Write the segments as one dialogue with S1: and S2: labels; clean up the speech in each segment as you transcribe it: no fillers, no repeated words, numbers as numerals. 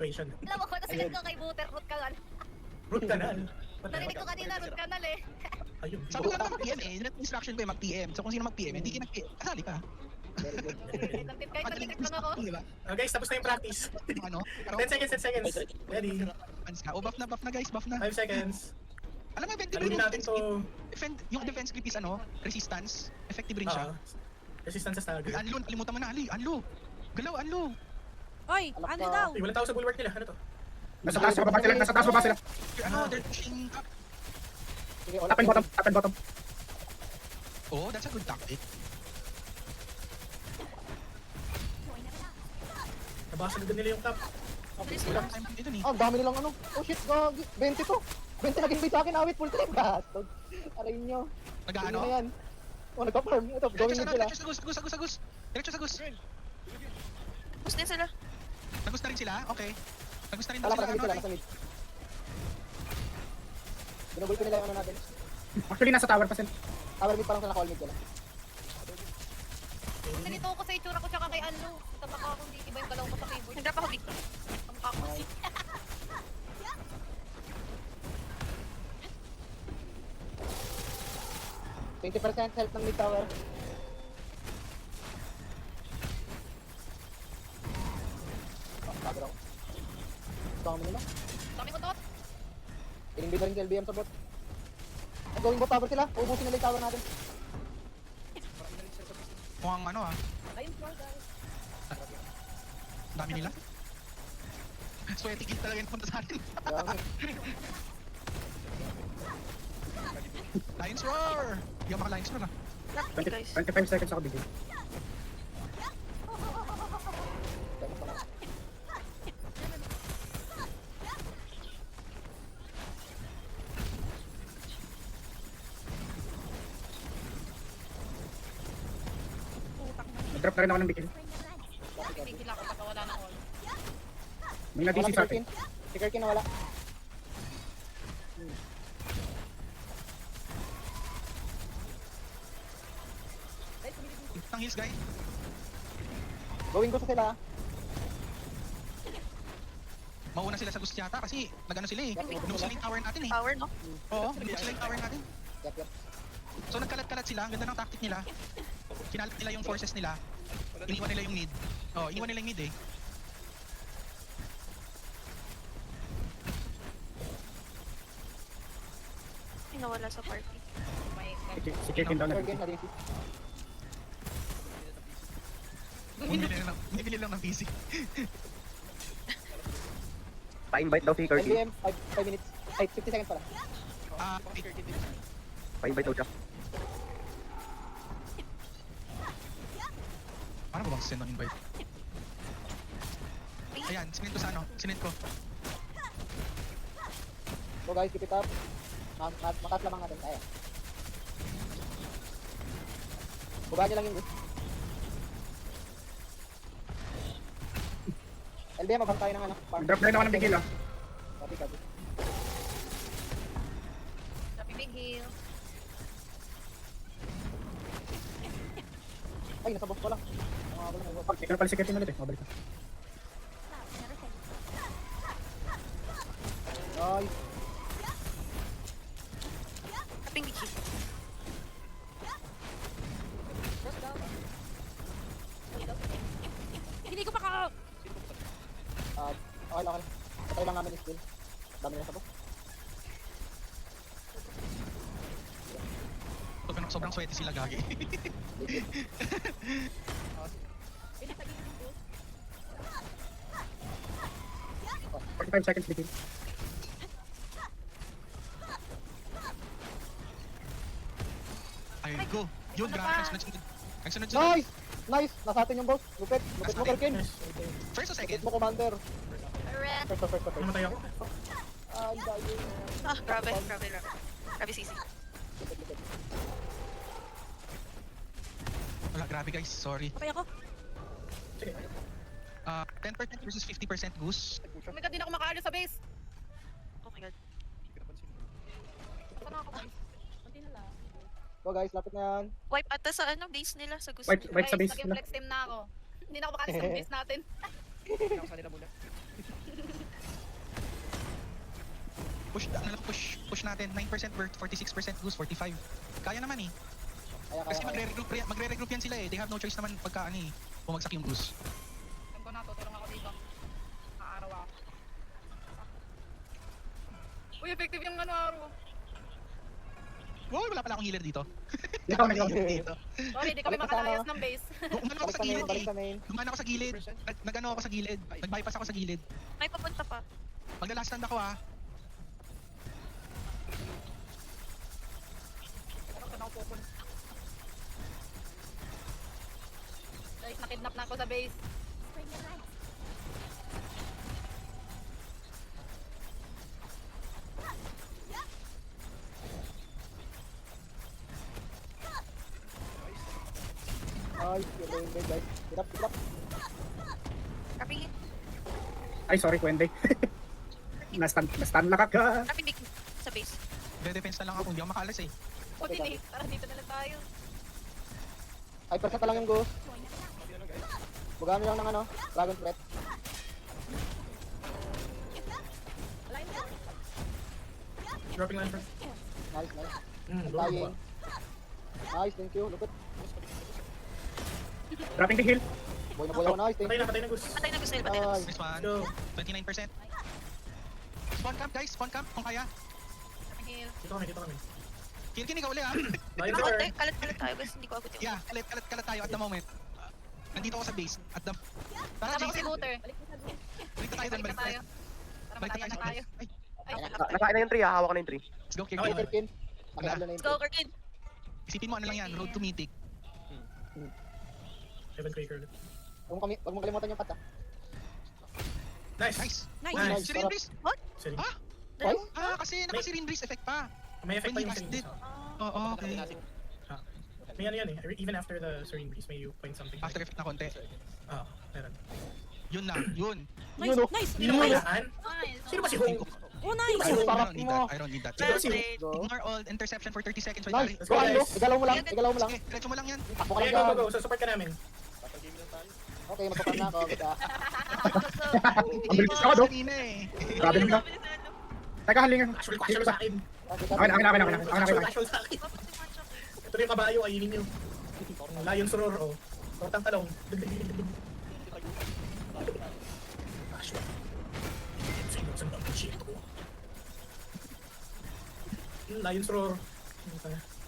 S1: situation.
S2: Alam mo ko, nasinig ko kay Buter, root canal.
S1: Root canal.
S2: Narinig ko kanina, root canal eh.
S1: Ayun.
S3: Sabi ko lang naman mag-PM eh. Instruction ko eh mag-PM. So kung sino mag-PM, hindi ka nag-PM. Kasali ka.
S2: Kahit nag-tip lang ako.
S3: Diba?
S1: Guys, tapos na yung practice.
S3: Ano?
S1: 10 seconds, 10 seconds. Ready?
S3: Fans ka. O buff na guys, buff na.
S1: 5 seconds.
S3: Alam mo, effective
S1: Saluhin
S3: rin yung
S1: natin
S3: defense
S1: to.
S3: grip. Yung defense grip is ano, resistance. Effective rin siya.
S1: Resistance sa stagger.
S3: Anlo, kalimutan mo na Ali. Anlo. Galaw, Anlo.
S4: Oy, ano daw?
S1: Ay, walang tao sa bulwark nila. Ano to?
S5: Nasa taas baba sila, nasa taas baba sila.
S3: Ano, they're pushing up.
S5: Top and bottom, top and bottom.
S3: Oh, that's a good tactic.
S1: Nabasag din nila yung top.
S3: Walang time dito ni.
S6: Ang dami nilang ano. Oh shit, gagi. 20 to. 20 naging bait sa akin, awit full time. Bastard. Aray nyo.
S3: Nag-ano?
S6: Ano yan? Oh, nagpa-farm. Ito, going
S3: Diretso
S6: mid sila.
S3: sa Gus. Diretso sa Gus.
S7: Bus din sila.
S3: Nagus na rin sila? Okay. Nagus na rin
S6: Wala,
S3: sila.
S6: nasa mid sila,
S3: Okay.
S6: nasa mid. Binubul ko nila yung ano natin.
S5: Actually, nasa tower pa sila.
S6: Tower mid pa lang sila, call mid sila.
S2: Nalito ko sa itsura ko tsaka kay Anlo. Tabaka ako, hindi iba yung galaw ko sa keyboard.
S7: Nagdap ako dito.
S2: Kamukha ko kasi.
S6: 20% health ng mid tower. Oh, sabi ako. Dami nila.
S2: Dami ko to.
S6: Ining bid na rin si LBM sa bot. Going bot tower sila. Ubusin nila yung tower natin.
S3: Mukhang ano ah.
S2: Ayun, floor guys.
S3: Dami nila. Sweaty kill talaga yung punta sa atin.
S6: Dami.
S3: Lions Roar! Hindi ako maka-Lions Roar ah.
S7: Lock
S5: 20,
S7: guys.
S5: 25 seconds ako bigay. Nag-drop na rin ako ng bigay.
S2: Pipigil ako pagka wala na all.
S5: May
S6: Wala
S5: na-DC
S6: si
S5: sa akin.
S6: Kirkin. Si Kirkin na wala.
S3: Tang heals guys.
S6: Going ko sa sila.
S3: Mauna sila sa gusto yata kasi nagano sila eh. Nung sila yung tower natin eh.
S7: Power, no?
S3: Oo, nung sila yung tower natin.
S6: Yap, yap.
S3: So nagkalat-kalat sila, ang ganda ng tactic nila. Kinalat nila yung forces nila. Iniwan nila yung mid. Oh, iniwan nila yung mid eh.
S7: Ay, nawala sa party.
S2: May
S5: Si Kirkin daw na.
S6: Kirkin na rin.
S3: Bumili lang ng PC.
S5: Pa-invite daw si Kirkin.
S6: LBM, 5 minutes. Ay, 50 seconds pala.
S3: Ah,
S5: Pa-invite daw siya.
S3: paano ba send ng invite? Ayan, sinend ko sa ano? Sinend ko.
S6: So guys, keep it up. Matas lamang natin. Ayan. Baba niyo lang yung gusto. LBM, mabang tayo ng ano. Farm.
S5: Nag-drop na rin ako ng bigay lang.
S6: Copy, copy.
S2: Happy big heal.
S6: Ay, nasa box ko lang.
S5: Ikaw na pala si Kirkin ulit eh. Mabalik na.
S6: Ay,
S7: Kaping big hit.
S4: Hindi ko maka...
S6: okay lang. Patay lang namin yung skill. Dami na sa box.
S3: Sobrang sweaty sila gagi.
S5: 45 seconds bigay.
S3: Ayun, go. Yun, grabe. Nagsunod-sunod. Nagsunod-sunod.
S6: Nice! Nice! Nasa atin yung boss. Lupit. Lupit mo, Kirkin.
S3: First o second?
S6: Lupit mo, Commander.
S2: Red.
S6: First.
S1: Namatay ako.
S6: Ay, dahil.
S7: Ah, grabe. Grabe sisi.
S6: Lupit.
S3: Wala, grabe guys. Sorry.
S4: Kapay ako.
S3: 10% versus 50% goose.
S2: Oh my god, di na ako makaalis sa base.
S7: Oh my god.
S2: Saan ako guys?
S6: Go guys, lapit na yan.
S7: Wipe ata sa ano, base nila sa gusto.
S5: Wipe sa base
S2: Naging
S5: nila.
S2: flex team na ako. Hindi na ako makaalis sa base natin.
S8: Sa nila muna.
S3: Push natin. 9% worth, 46% goose, 45. Kaya naman eh.
S6: Kaya,
S3: Kasi
S6: kaya.
S3: magre-regroup yan sila eh. They have no choice naman pagka ano eh. Bumagsak yung goose.
S2: Alam ko na, tutulong ako dito. Nakaaraw ako. Uy, effective yung ano araw.
S3: Wow, wala pala akong healer dito.
S5: Ikaw, ikaw.
S3: Dito.
S2: Sorry, di kami
S6: Balik na
S2: makalayas
S6: sana.
S2: ng base.
S3: Umano ako
S6: Balik
S3: sa
S6: sa main,
S3: gilid
S6: balik
S3: eh.
S6: sa main.
S3: Lumana ako sa gilid. Nag-ano ako sa gilid. Nag-bypass ako sa gilid.
S7: May papunta pa.
S3: Magla-last stand ako ah.
S2: Guys, nakidnap na ako sa base.
S6: Ay, yung main guys. Hirap, hirap.
S7: Grabe hit.
S5: Ay, sorry, Kwende. Nastan lang ka.
S7: Grabe big hit sa base.
S3: De-defense na lang ako. Hindi ako makalas eh.
S2: O, hindi. Tara, dito na lang tayo.
S6: Ay, persa pa lang yung ghost. Bugaan lang ng ano, Dragon Threat.
S1: Dropping line first.
S6: Nice, nice.
S1: Low,
S6: Dying.
S1: low.
S6: Nice, thank you. Lupit.
S5: Dropping the hill.
S6: Boy na boy ako, nice, thank
S1: Patay
S6: you.
S1: na, patay na Gus.
S7: Patay na gusto nila, patay na
S6: Ay.
S7: gusto.
S3: Nice one.
S1: Go.
S3: 29%. Spawn camp guys, spawn camp kung kaya.
S2: Heal.
S1: Dito kami, dito kami.
S3: Kirkin ikaw uli ah.
S1: Lion
S7: Ako,
S1: sir.
S7: kalat-kalat tayo guys, hindi ko agad yung...
S3: Yeah, kalat tayo at the moment. Nandito ako sa base. At the... Tara,
S2: Tama ko si
S3: Jason.
S2: Booter.
S3: Balik na tayo doon,
S2: Balik na tayo. Tara,
S3: Balik
S2: mataya na tayo.
S3: Ay,
S2: Ay,
S5: Nakain na yung tree, hawak ko na yung tree.
S3: let's go,
S1: Okay.
S3: Kirkin.
S6: Kirkin. Nakihalo na
S7: Let's
S6: yung
S7: go, Kirkin.
S3: Isipin mo ano lang yan, road to mythic.
S1: Heaven Quaker ulit.
S6: Huwag mong kalimutan yung pata.
S1: Nice.
S3: Nice.
S4: Nice.
S1: Nice.
S3: Si Rinbris.
S1: Sorry.
S3: Ah,
S6: Ay,
S3: kasi naka-si Rinbris effect pa.
S1: May effect pa yung
S3: When he
S1: Serene
S3: cast
S1: Breeze.
S3: Oo, okay.
S1: May ano yan eh. Even after the Serene Breeze, may you point something.
S3: After effect na konti.
S1: Ah, meron.
S3: Yun lang, yun.
S4: Nice,
S6: Yun, oh.
S4: nice.
S1: Hindi na kailangan.
S2: Nice.
S1: Sino ba si Hong?
S4: Oh, nice.
S6: Ay, sarap
S3: I
S6: mo.
S3: don't need that.
S1: Sino ba si Hong?
S7: Perfect.
S6: Go.
S3: Ignore all interception for 30 seconds. Wait,
S6: Nice.
S1: Let's
S6: Go,
S1: go,
S6: Aldo.
S1: guys.
S6: Igalaw mo lang, igalaw mo lang.
S3: Sige, diretso mo lang yan.
S6: Takbo ka
S1: Okay,
S6: lang
S1: go, go,
S6: dyan.
S1: go. So, support ka namin.
S6: Okay, magpapan na ako. Kita.
S5: Ang bilis ako, do.
S3: Kanina eh.
S5: Grabe nila. Teka, halingan.
S1: Casual sa akin.
S5: Akin.
S1: Casual sa akin. Ito na yung kabayo, kainin nyo. Lion Soror, oh. Tortang talong. Casual. Sino ang shit ko? Lion Soror.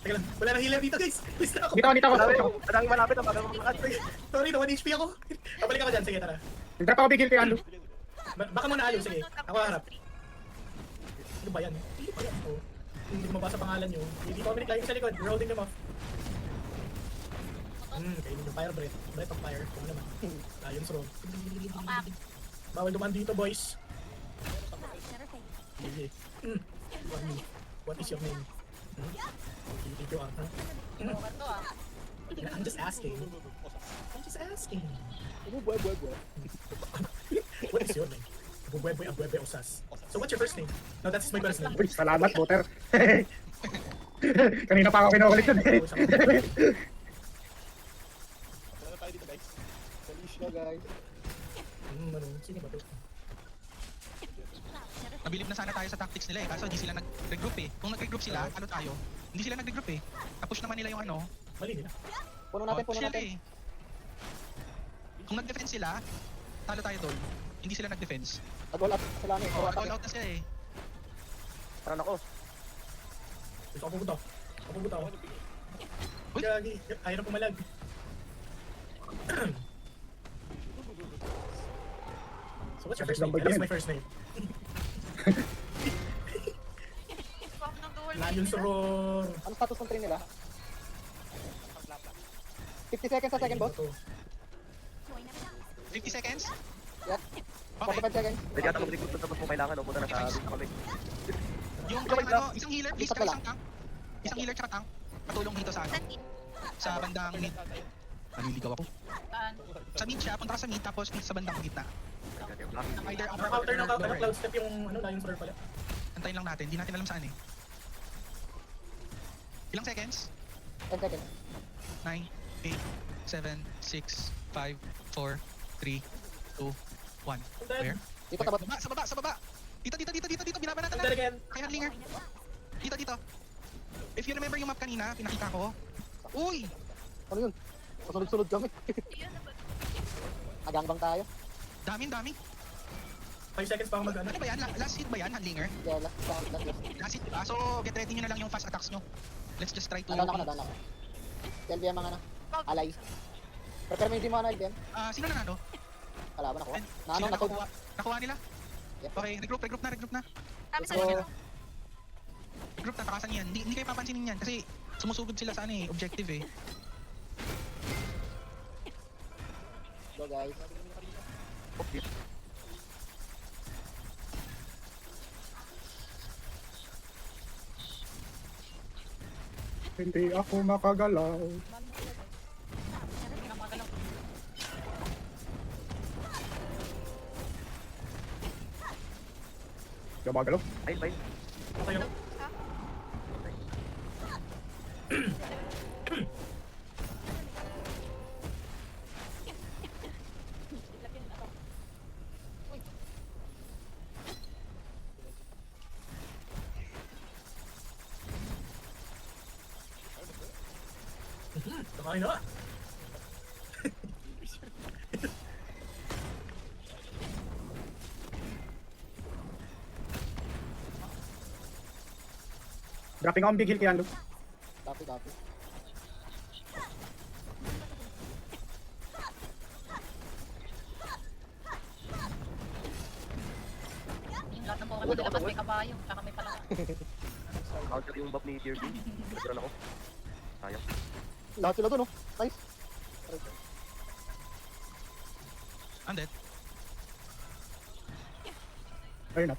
S1: Teka lang, wala nang healer dito guys. Please na ako.
S5: Dito ako.
S1: Madami malapit ang bagang mga Sorry, na 1 HP ako. Pabalik ako dyan, sige tara.
S5: Nagtrap ako bigil kay Alo.
S1: Baka muna Alo, sige. Ako harap. Ano ba yan? Hindi ba yan? Oh. Hindi ko mabasa pangalan nyo. Hindi pa kami naglayong sa likod. We're holding them off. Kainin yung fire breath. Breath of fire. Kung naman. Lion's roll. Bawal dumaan dito, boys. Sige. What is your name? Did you are, huh?
S2: Ito ah.
S1: I'm just asking. I'm just asking.
S6: Buhay, buhay, buhay.
S1: What is your name? Abubueboy Abuebe Osas. So what's your first name? No, that's my first name.
S5: Uy, salamat, Butter. Kanina pa ako kinukulit yun eh.
S6: Go, guys.
S1: Ano? Sino ba to?
S3: Nabilib na sana tayo sa tactics nila eh. Kaso hindi sila nag-regroup eh. Kung nag-regroup sila, ano tayo? Hindi sila nag-regroup eh. Tapos naman nila yung ano.
S1: Mali nila.
S6: Puno natin, puno
S3: chill
S6: natin.
S3: eh. Kung nag-defense sila, talo tayo doon. Hindi sila nag-defense.
S6: Nag-all out sila ni.
S3: Oh, all out na sila eh.
S5: Parang ako.
S1: Gusto ko pupunta. Ako pupunta ako.
S3: Uy!
S1: Gagi. Ayaw na pumalag. So what's your first name? That is my first name.
S7: Swap ng dual.
S1: Lion Soror.
S6: Ano status ng train nila? 50 seconds sa second boss.
S3: 50 seconds?
S6: Yes.
S3: Okay.
S6: 45 seconds.
S5: Pwede ata mag-recruit tapos mo kailangan, no? Punta na sa kami.
S3: Yung ano, isang healer please, tsaka isang tank. Isang healer tsaka tank. Patulong dito sa ano, sa bandang mid. Naliligaw ako.
S2: Saan?
S3: Sa mid siya, punta ka sa mid tapos sa bandang gitna. Either upper or
S1: Counter ng
S3: lower.
S1: cloud step yung Lion Soror pala.
S3: Antayin lang natin, hindi natin alam saan eh. Ilang seconds?
S6: 10 seconds.
S3: 9, 8, 7, 6, 5, 4, 3, 2, 1. Where?
S6: Dito tapat.
S3: Sa baba, sa baba! Dito, binaban natin
S1: There
S3: lang.
S1: again.
S3: Kay Handlinger. Dito. If you remember yung map kanina, pinakita ko. Uy!
S6: Ano yun? Pasunod-sunod kami.
S7: Yun na ba?
S6: Nagangbang tayo.
S3: Dami.
S1: 5 seconds pa ako mag ano.
S3: Ano ba yan? Last hit ba yan, Handlinger?
S6: Yeah, last.
S3: Last hit ba? So, get ready nyo na lang yung fast attacks nyo. Let's just try to...
S6: Nadaan ako. LBM ang ano. Alay. Prepare mo yung team mo ano, LBM.
S3: Sino nanalo?
S6: Kalaban ako. Na ano,
S3: Sino
S6: natog.
S3: nakuha nila?
S6: Yep.
S3: Okay, regroup na.
S7: Dami sa
S6: So,
S7: likod.
S3: Regroup na, takasan yan. Hindi kayo papansinin yan kasi sumusugod sila sa ano eh, objective eh.
S6: go guys.
S5: Hindi ako makagalaw. Hindi magalaw. Ay, bye.
S1: Okay ako. Kakain na.
S5: Dropping ako ang big heal kay Ando.
S6: Copy.
S2: Yung lahat ng Pokemon nila may kabayo, tsaka may palaka.
S5: Counter yung buff ni Tier D. Nagkaroon ako. Sayang.
S6: Lahat sila dun, oh. Nice.
S3: Undead.
S5: Ayun na.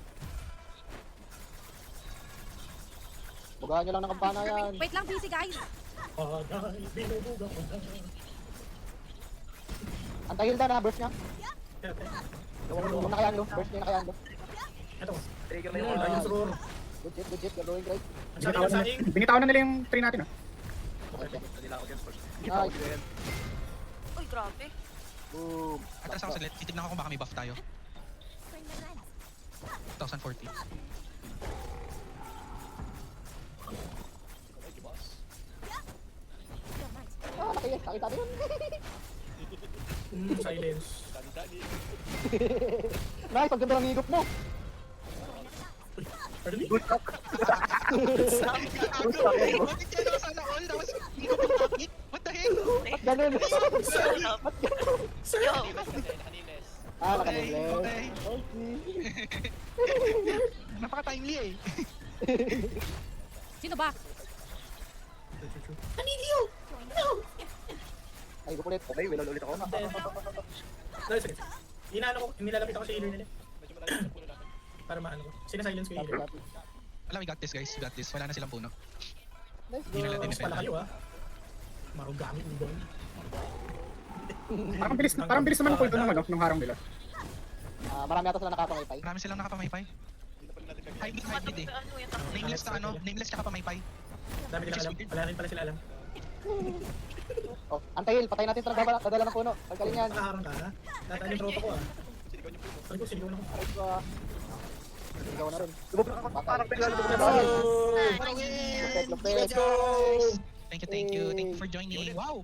S6: Bugahan nyo lang ng kampana yan.
S4: Wait lang, busy guys.
S1: Agay, binubuga ko na.
S6: Antay Hilda na, burst niya.
S1: Okay.
S6: Huwag na kaya Ando. Burst niya na kaya Ando.
S1: Ito.
S5: Trigger na
S1: Ayun,
S5: yung...
S1: ayun, soror.
S6: Good shit, you're doing great.
S1: Ang sabi ng saing.
S5: Binitawan na nila yung tree natin ah.
S6: Okay.
S5: Nila ako dyan first.
S6: Nice.
S7: Uy, grabe.
S6: Boom.
S3: Atras ako saglit. Titignan ko kung baka may buff tayo. 2040.
S6: Nakita yun.
S1: Silence.
S6: Nice, ang ganda ng higop mo.
S1: Pardon me?
S5: Good luck.
S3: Bakit yan ako sana all? Tapos hindi ko pinakit? What the heck?
S6: Ba't ganun?
S7: Yo!
S6: Nakanilis.
S3: Okay.
S6: Okay.
S3: Napaka-timely eh.
S4: Sino ba?
S6: Ay, go ulit.
S5: Okay, winol ulit ako.
S1: No, sige. Inaano ko, nilalapit ako sa healer nila. Para maano ko. Sinasilence ko yung healer.
S3: Alam, we got this guys. We got this. Wala na silang puno.
S6: Let's
S3: Hindi nila
S6: go.
S1: Mas pala kayo ah. Marugamit mo doon.
S5: Parang bilis naman ang cooldown ng ano, ng harang nila.
S6: Marami ata sila nakapangipay.
S3: Marami silang nakapamaypay. Hybrid eh.
S7: Ano yung takbo?
S3: Nameless na ano, nameless tsaka pamaypay.
S1: Dami nilang alam. Wala rin pala sila alam.
S6: Oh, Antahil, patay natin sa nagdadala ng puno. Pagkaling yan.
S1: Nakaharang ka ha? Tataan yung troto ko ah. Sabi ko, siligaw na ko.
S6: Ay, ba. Sigaw na rin.
S5: Lumabas ako, parang bigla lumabas
S1: Let's
S5: ako.
S1: go!
S6: Lupet.
S1: Let's go!
S3: Thank you. Thank you for joining. Wow!